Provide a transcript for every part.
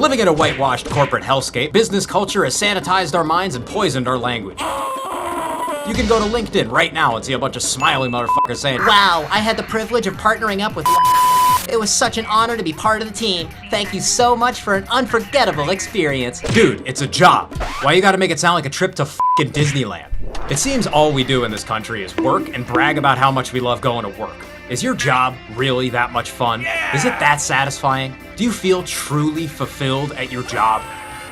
Living in a whitewashed corporate hellscape, business culture has sanitized our minds and poisoned our language. You can go to LinkedIn right now and see a bunch of smiling motherfuckers saying, "Wow, I had the privilege of partnering up with It was such an honor to be part of the team. Thank you so much for an unforgettable experience." dude, it's a job. Why you gotta make it sound like a trip to fucking Disneyland? It seems all we do in this country is work and brag about how much we love going to work. Is your job really that much fun? Is it that satisfying? Do you feel truly fulfilled at your job?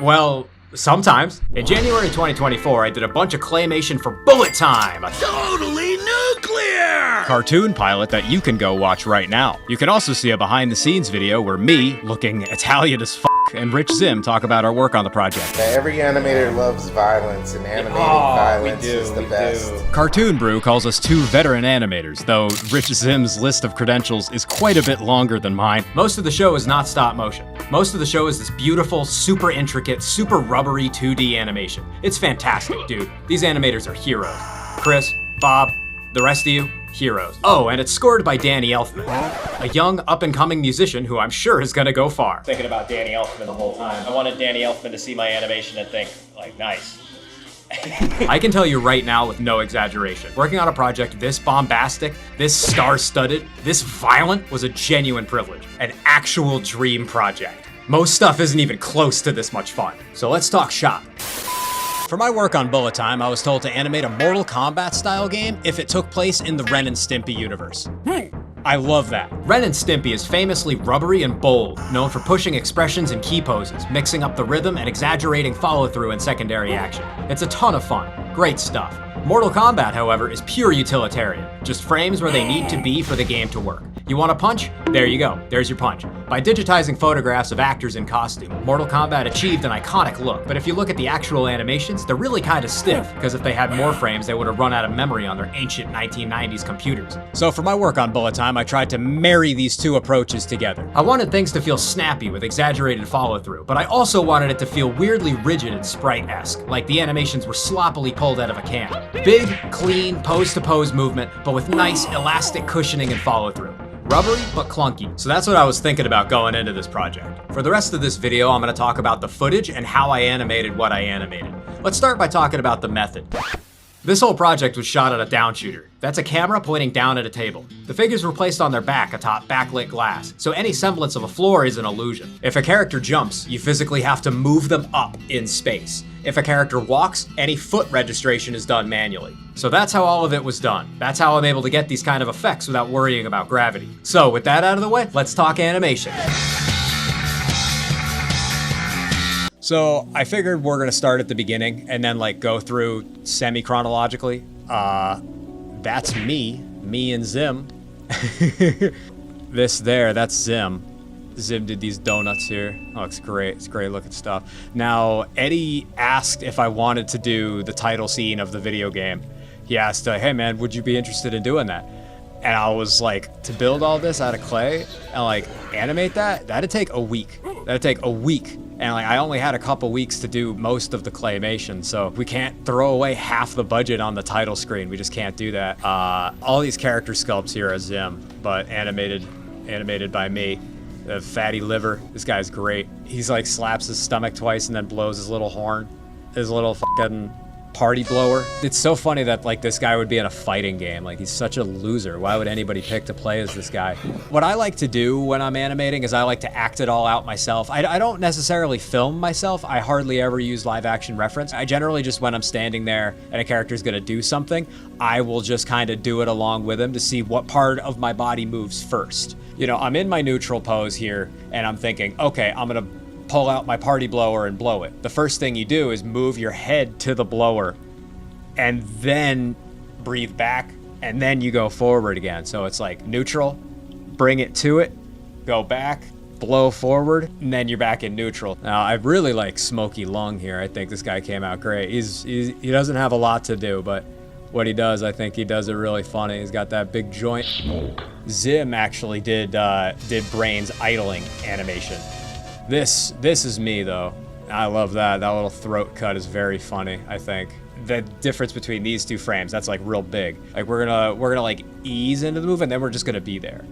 Well, sometimes. In January 2024, I did a bunch of claymation for Bullet Time, a Totally nuclear! cartoon pilot that you can go watch right now. You can also see a behind the scenes video where me, looking Italian as fuck, and Rich Zim talk about our work on the project. Every animator loves violence, and animating violence is the best. Cartoon Brew calls us two veteran animators, though Rich Zim's list of credentials is quite a bit longer than mine. Most of the show is not stop motion. Most of the show is this beautiful, super intricate, super rubbery 2D animation. It's fantastic, dude. These animators are heroes. Chris, Bob, the rest of you, heroes. Oh, and it's scored by Danny Elfman, a young up-and-coming musician who I'm sure is gonna go far. Thinking about Danny Elfman the whole time. I wanted Danny Elfman to see my animation and think, like, nice. I can tell you right now with no exaggeration, working on a project this bombastic, this star-studded, this violent was a genuine privilege, an actual dream project. Most stuff isn't even close to this much fun. So let's talk shop. For my work on Bullet Time, I was told to animate a Mortal Kombat style game if it took place in the Ren and Stimpy universe. I love that. Ren and Stimpy is famously rubbery and bold, known for pushing expressions and key poses, mixing up the rhythm and exaggerating follow-through and secondary action. It's a ton of fun. Great stuff. Mortal Kombat, however, is pure utilitarian, just frames where they need to be for the game to work. You want a punch? There you go. There's your punch. By digitizing photographs of actors in costume, Mortal Kombat achieved an iconic look. But if you look at the actual animations, they're really kind of stiff, because if they had more frames, they would have run out of memory on their ancient 1990s computers. So for my work on Bullet Time, I tried to marry these two approaches together. I wanted things to feel snappy with exaggerated follow-through, but I also wanted it to feel weirdly rigid and sprite-esque, like the animations were sloppily pulled out of a can. Big, clean, pose-to-pose movement, but with nice, elastic cushioning and follow-through. Rubbery, but clunky. So that's what I was thinking about going into this project. For the rest of this video, I'm gonna talk about the footage and how I animated what I animated. Let's start by talking about the method. This whole project was shot on a down shooter. That's a camera pointing down at a table. The figures were placed on their back atop backlit glass, so any semblance of a floor is an illusion. If a character jumps, you physically have to move them up in space. If a character walks, any foot registration is done manually. So that's how all of it was done. That's how I'm able to get these kind of effects without worrying about gravity. So with that out of the way, let's talk animation. So I figured we're gonna start at the beginning and then like go through semi-chronologically. That's me and Zim. That's Zim. Zim did these donuts here. Oh, it's great. It's great looking stuff. Now, Eddie asked if I wanted to do the title scene of the video game. He asked, hey man, would you be interested in doing that? And I was like, to build all this out of clay and like animate that, that'd take a week. That'd take a week. And like, I only had a couple weeks to do most of the claymation, so we can't throw away half the budget on the title screen. We just can't do that. All these character sculpts here are Zim, but animated by me. The fatty liver, this guy's great. He's like slaps his stomach twice and then blows his little horn. His little fucking party blower. It's so funny that like this guy would be in a fighting game. Like he's such a loser. Why would anybody pick to play as this guy? What I like to do when I'm animating is I like to act it all out myself. I don't necessarily film myself. I hardly ever use live action reference. I generally just, when I'm standing there and a character's gonna do something, I will just kind of do it along with him to see what part of my body moves first. You know, I'm in my neutral pose here and I'm thinking, okay, I'm gonna pull out my party blower and blow it. The first thing you do is move your head to the blower and then breathe back and then you go forward again. So it's like neutral, bring it to it, go back, blow forward, and then you're back in neutral. Now I really like Smokey Lung here. I think this guy came out great. He doesn't have a lot to do, but what he does, I think he does it really funny. He's got that big joint. Zim actually did Brain's idling animation. This is me though. I love that. That little throat cut is very funny, I think. The difference between these two frames, that's like real big. Like we're gonna like ease into the move and then we're just gonna be there.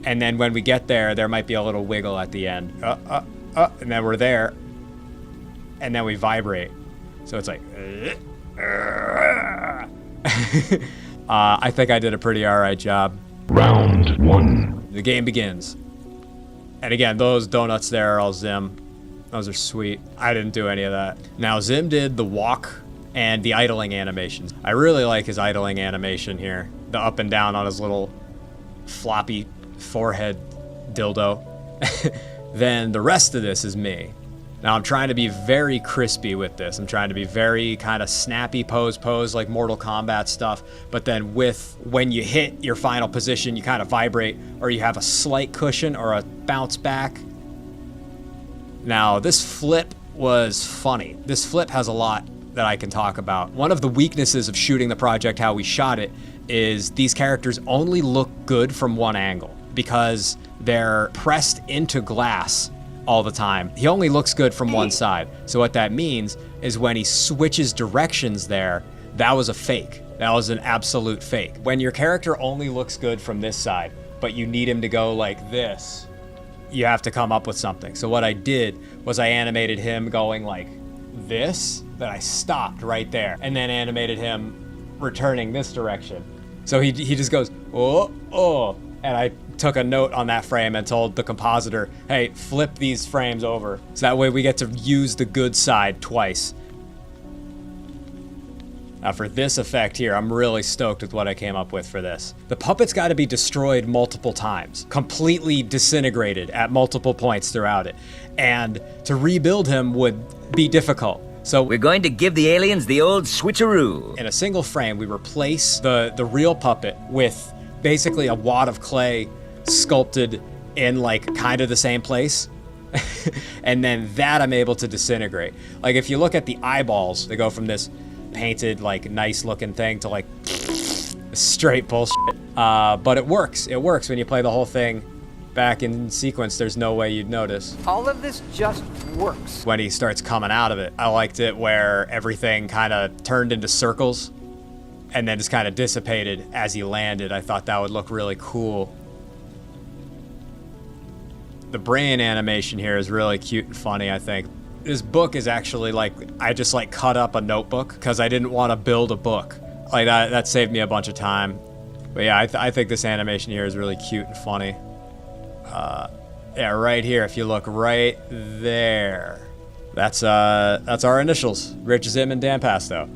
And then when we get there, there might be a little wiggle at the end. and then we're there. And then we vibrate. So it's like... I think I did a pretty alright job. Round 1. The game begins. And again, those donuts there are all Zim. Those are sweet. I didn't do any of that. Now, Zim did the walk and the idling animations. I really like his idling animation here. The up and down on his little floppy forehead dildo. Then the rest of this is me. Now I'm trying to be very crispy with this. I'm trying to be very kind of snappy pose like Mortal Kombat stuff. But then when you hit your final position, you kind of vibrate or you have a slight cushion or a bounce back. Now this flip was funny. This flip has a lot that I can talk about. One of the weaknesses of shooting the project how we shot it is these characters only look good from one angle because they're pressed into glass all the time. He only looks good from one side. So what that means is when he switches directions there, that was a fake. That was an absolute fake. When your character only looks good from this side, but you need him to go like this, you have to come up with something. So what I did was I animated him going like this, then I stopped right there, and then animated him returning this direction. So he just goes, oh, and I took a note on that frame and told the compositor, hey, flip these frames over. So that way we get to use the good side twice. Now for this effect here, I'm really stoked with what I came up with for this. The puppet's got to be destroyed multiple times, completely disintegrated at multiple points throughout it. And to rebuild him would be difficult. So we're going to give the aliens the old switcheroo. In a single frame, we replace the real puppet with basically a wad of clay sculpted in like kind of the same place. And then that I'm able to disintegrate. Like if you look at the eyeballs, they go from this painted like nice looking thing to like straight bullshit. But it works. It works when you play the whole thing back in sequence. There's no way you'd notice. All of this just works. When he starts coming out of it, I liked it where everything kind of turned into circles and then just kind of dissipated as he landed. I thought that would look really cool. The brain animation here is really cute and funny, I think. This book is actually like, I just like cut up a notebook because I didn't want to build a book. Like that saved me a bunch of time. But yeah, I think this animation here is really cute and funny. Yeah, right here, if you look right there, that's our initials, Rich, Zim, and Dan Pasto.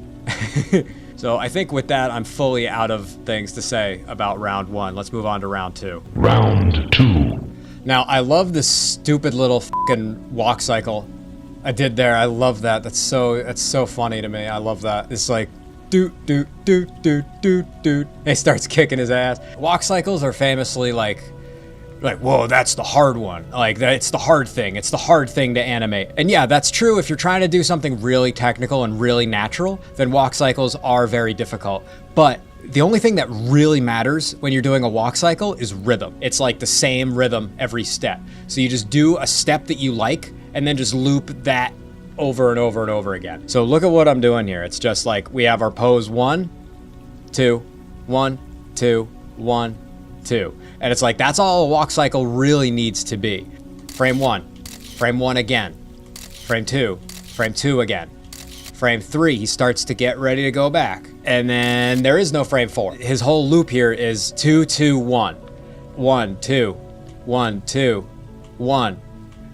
So I think with that, I'm fully out of things to say about round 1. Let's move on to round 2. Round 2. Now, I love this stupid little fucking walk cycle I did there. I love that. That's so funny to me. I love that. It's like, doot, doot, doot, doot, doot, doot. He starts kicking his ass. Walk cycles are famously like, whoa, that's the hard one. Like, it's the hard thing. It's the hard thing to animate. And yeah, that's true. If you're trying to do something really technical and really natural, then walk cycles are very difficult. But the only thing that really matters when you're doing a walk cycle is rhythm. It's like the same rhythm every step. So you just do a step that you like, and then just loop that over and over and over again. So look at what I'm doing here. It's just like we have our pose 1, 2, 1, 2, 1, 2. And it's like, that's all a walk cycle really needs to be. Frame 1, frame 1 again, frame 2, frame 2 again. Frame 3, he starts to get ready to go back. And then there is no frame 4. His whole loop here is 2, 2, 1. 1, 2, 1, 2, 1,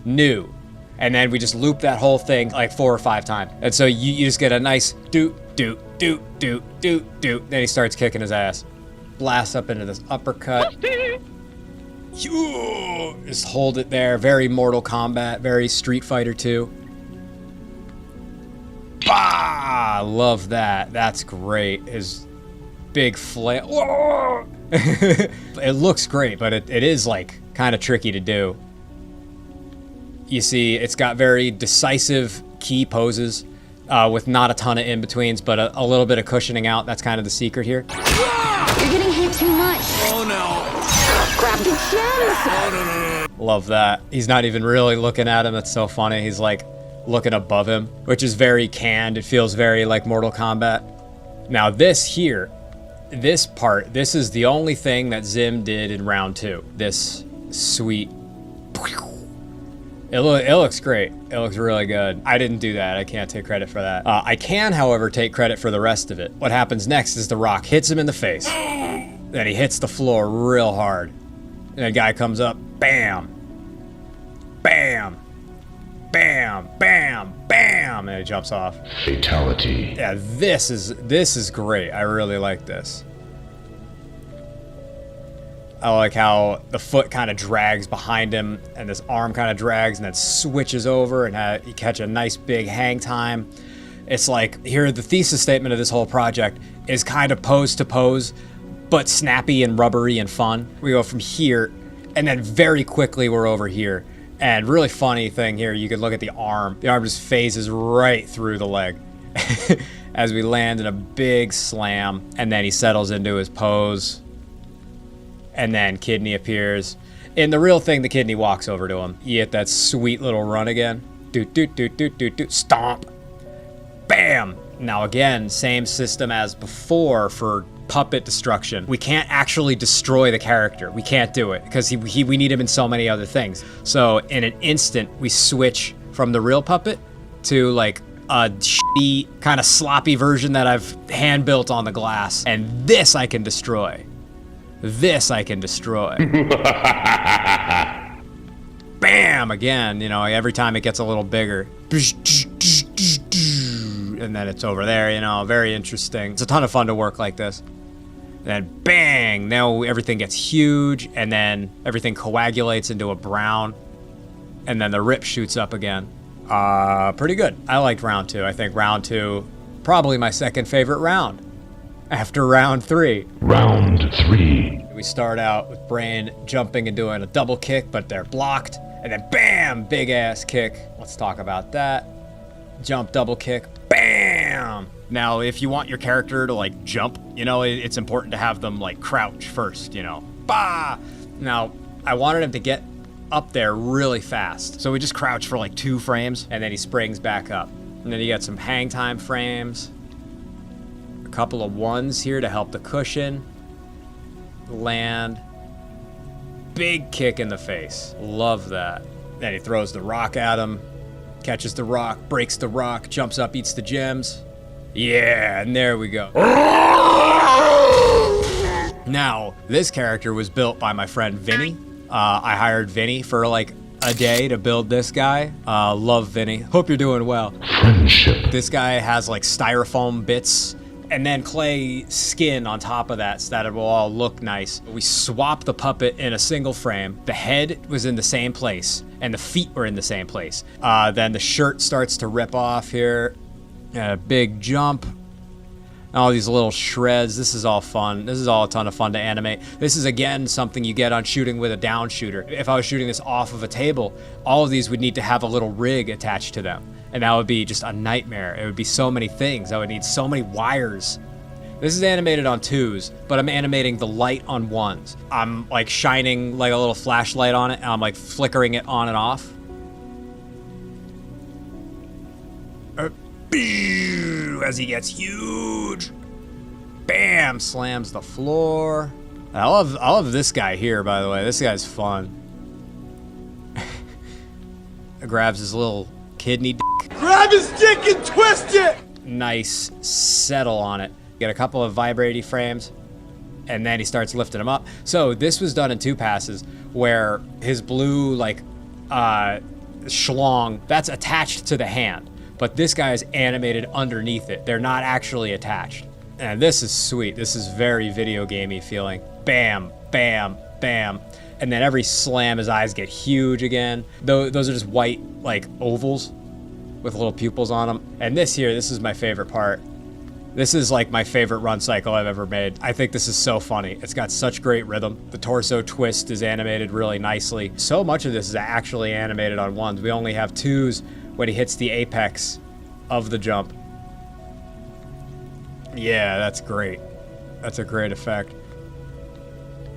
new. And then we just loop that whole thing like 4 or 5 times. And so you just get a nice doot, doot, doot, doot, doot, doot. Then he starts kicking his ass. Blast up into this uppercut. Just hold it there. Very Mortal Kombat, very Street Fighter 2. Bah! Love that. That's great. His big flail. It looks great, but it is like kind of tricky to do. You see, it's got very decisive key poses with not a ton of in-betweens, but a little bit of cushioning out. That's kind of the secret here. You're getting hit too much. Oh no. Grab the gems. Oh no. Love that. He's not even really looking at him. That's so funny. He's like looking above him, which is very canned. It feels very like Mortal Kombat. Now this here, this part, this is the only thing that Zim did in round 2. This sweet It looks great. It looks really good. I didn't do that. I can't take credit for that. I can, however, take credit for the rest of it. What happens next is the rock hits him in the face. Then he hits the floor real hard. And the guy comes up, bam, bam, bam, bam, bam, and he jumps off. Fatality. Yeah, this is great. I really like this. I like how the foot kind of drags behind him and this arm kind of drags and then switches over and you catch a nice big hang time. It's like, here, the thesis statement of this whole project is kind of pose to pose, but snappy and rubbery and fun. We go from here and then very quickly we're over here. And really funny thing here, you can look at the arm. The arm just phases right through the leg as we land in a big slam, and then he settles into his pose. And then Kidney appears. In the real thing, the Kidney walks over to him. You get that sweet little run again. Doot, doot, doot, doot, doot, doot. Stomp. Bam! Now again, same system as before for puppet destruction. We can't actually destroy the character. We can't do it because we need him in so many other things. So in an instant, we switch from the real puppet to like a shitty, kind of sloppy version that I've hand built on the glass. And this I can destroy. This I can destroy. Bam! Again, you know, every time it gets a little bigger. And then it's over there, you know, very interesting. It's a ton of fun to work like this. And then bang! Now everything gets huge, and then everything coagulates into a brown. And then the rip shoots up again. Pretty good. I liked round 2. I think round 2, probably my second favorite round. After round 3. Round 3. We start out with Brain jumping and doing a double kick, but they're blocked. And then bam! Big ass kick. Let's talk about that. Jump, double kick, bam! Now, if you want your character to like jump, you know, it's important to have them like crouch first, you know. Bah! Now, I wanted him to get up there really fast. So we just crouch for like 2 frames, and then he springs back up. And then you got some hang time frames. A couple of ones here to help the cushion. Land. Big kick in the face. Love that. Then he throws the rock at him. Catches the rock, breaks the rock, jumps up, eats the gems. Yeah, and there we go. Now, this character was built by my friend Vinny. I hired Vinny for like a day to build this guy. Love Vinny. Hope you're doing well. Friendship. This guy has like styrofoam bits and then clay skin on top of that so that it will all look nice. We swapped the puppet in a single frame. The head was in the same place and the feet were in the same place. Then the shirt starts to rip off here. A big jump. All these little shreds. This is all fun. This is all a ton of fun to animate. This is, again, something you get on shooting with a down shooter. If I was shooting this off of a table, all of these would need to have a little rig attached to them. And that would be just a nightmare. It would be so many things. I would need so many wires. This is animated on 2s, but I'm animating the light on 1s. I'm like shining like a little flashlight on it, and I'm like flickering it on and off. As he gets huge. Bam! Slams the floor. I love this guy here, by the way. This guy's fun. Grabs his little kidney dick. Grab his dick and twist it! Nice settle on it. Get a couple of vibrating frames, and then he starts lifting him up. So this was done in 2 passes, where his blue like schlong, that's attached to the hand. But this guy is animated underneath it. They're not actually attached. And this is sweet. This is very video gamey feeling. Bam, bam, bam. And then every slam, his eyes get huge again. Those are just white, like, ovals with little pupils on them. And this here, this is my favorite part. This is like my favorite run cycle I've ever made. I think this is so funny. It's got such great rhythm. The torso twist is animated really nicely. So much of this is actually animated on 1s. We only have 2s when he hits the apex of the jump. Yeah, that's great. That's a great effect.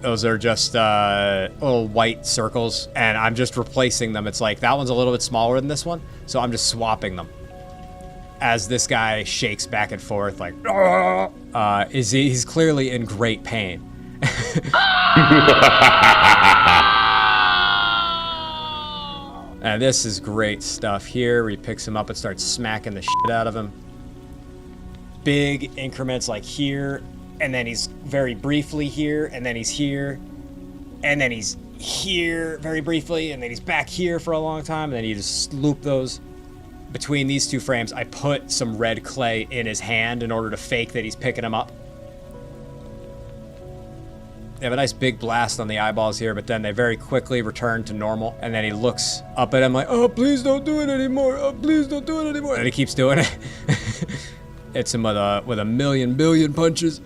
Those are just little white circles, and I'm just replacing them. It's like that one's a little bit smaller than this one, so I'm just swapping them. As this guy shakes back and forth, like, he's clearly in great pain. And this is great stuff here where he picks him up and starts smacking the shit out of him. Big increments like here, and then he's very briefly here, and then he's here, and then he's here very briefly, and then he's back here for a long time, and then you just loop those. Between these two frames, I put some red clay in his hand in order to fake that he's picking him up. They have a nice big blast on the eyeballs here, but then they very quickly return to normal. And then he looks up at him like, oh, please don't do it anymore. Oh, please don't do it anymore. And he keeps doing it. Hits him with a million billion punches.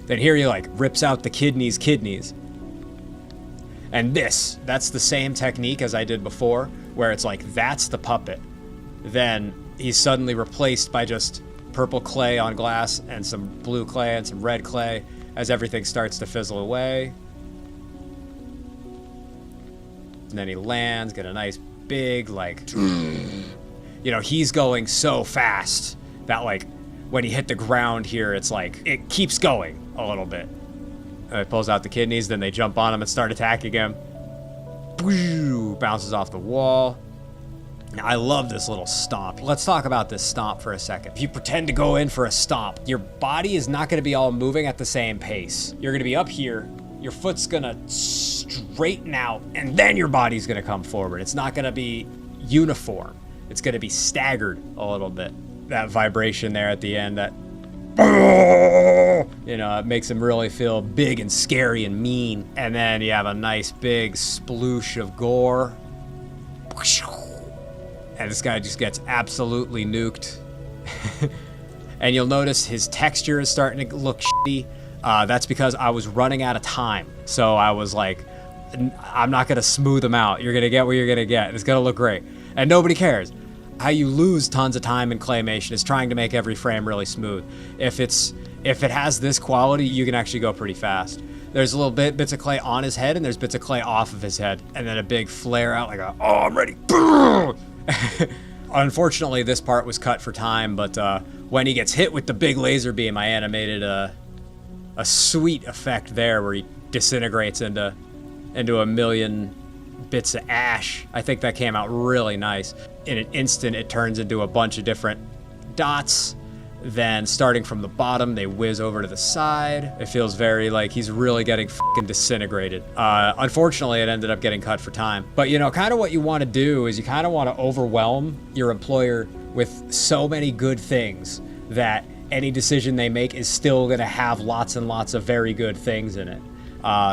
Then here he like rips out the kidneys. And that's the same technique as I did before, where it's like, that's the puppet. Then he's suddenly replaced by just purple clay on glass and some blue clay and some red clay as everything starts to fizzle away. And then he lands, get a nice big, like, you know, he's going so fast that, like, when he hit the ground here, it's like, it keeps going a little bit. He pulls out the kidneys, then they jump on him and start attacking him. Bounces off the wall. Now, I love this little stomp. Let's talk about this stomp for a second. If you pretend to go in for a stomp, your body is not gonna be all moving at the same pace. You're gonna be up here, your foot's gonna straighten out, and then your body's gonna come forward. It's not gonna be uniform. It's gonna be staggered a little bit. That vibration there at the end, that, you know, it makes him really feel big and scary and mean. And then you have a nice big sploosh of gore. And this guy just gets absolutely nuked. And you'll notice his texture is starting to look shitty. That's because I was running out of time. So I was like, I'm not gonna smooth him out. You're gonna get what you're gonna get. It's gonna look great. And nobody cares. How you lose tons of time in Claymation is trying to make every frame really smooth. If it has this quality, you can actually go pretty fast. There's a little bits of clay on his head, and there's bits of clay off of his head. And then a big flare out, like oh, I'm ready. Unfortunately, this part was cut for time, but when he gets hit with the big laser beam, I animated a sweet effect there where he disintegrates into a million bits of ash. I think that came out really nice. In an instant, it turns into a bunch of different dots. Then starting from the bottom, they whiz over to the side. It feels very like he's really getting fucking disintegrated. Unfortunately, it ended up getting cut for time. But you know, kind of what you want to do is you kind of want to overwhelm your employer with so many good things that any decision they make is still going to have lots and lots of very good things in it.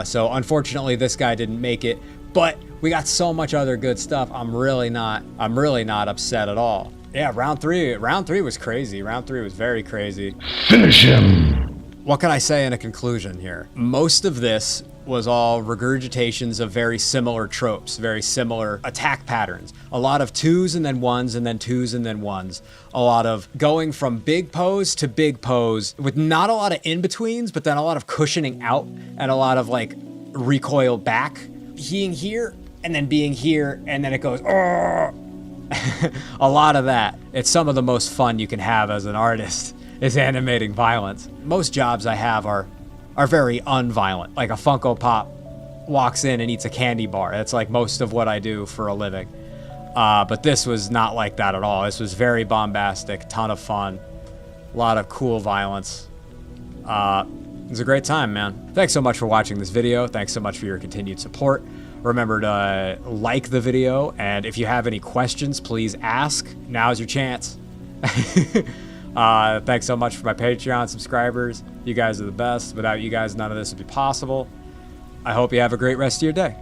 So unfortunately, this guy didn't make it, but we got so much other good stuff. I'm really not upset at all. Yeah, round three was crazy. Round three was very crazy. Finish him! What can I say in a conclusion here? Most of this was all regurgitations of very similar tropes, very similar attack patterns. A lot of 2s and then 1s and then 2s and then 1s. A lot of going from big pose to big pose with not a lot of in-betweens, but then a lot of cushioning out and a lot of like recoil back. Being here and then being here and then it goes, oh! A lot of that. It's some of the most fun you can have as an artist is animating violence. Most jobs I have are very unviolent. Like a Funko Pop walks in and eats a candy bar. That's like most of what I do for a living. But this was not like that at all. This was very bombastic, ton of fun, a lot of cool violence. It was a great time, man. Thanks so much for watching this video. Thanks so much for your continued support. Remember to like the video, and if you have any questions, please ask. Now's your chance. Thanks so much for my Patreon subscribers. You guys are the best. Without you guys, none of this would be possible. I hope you have a great rest of your day.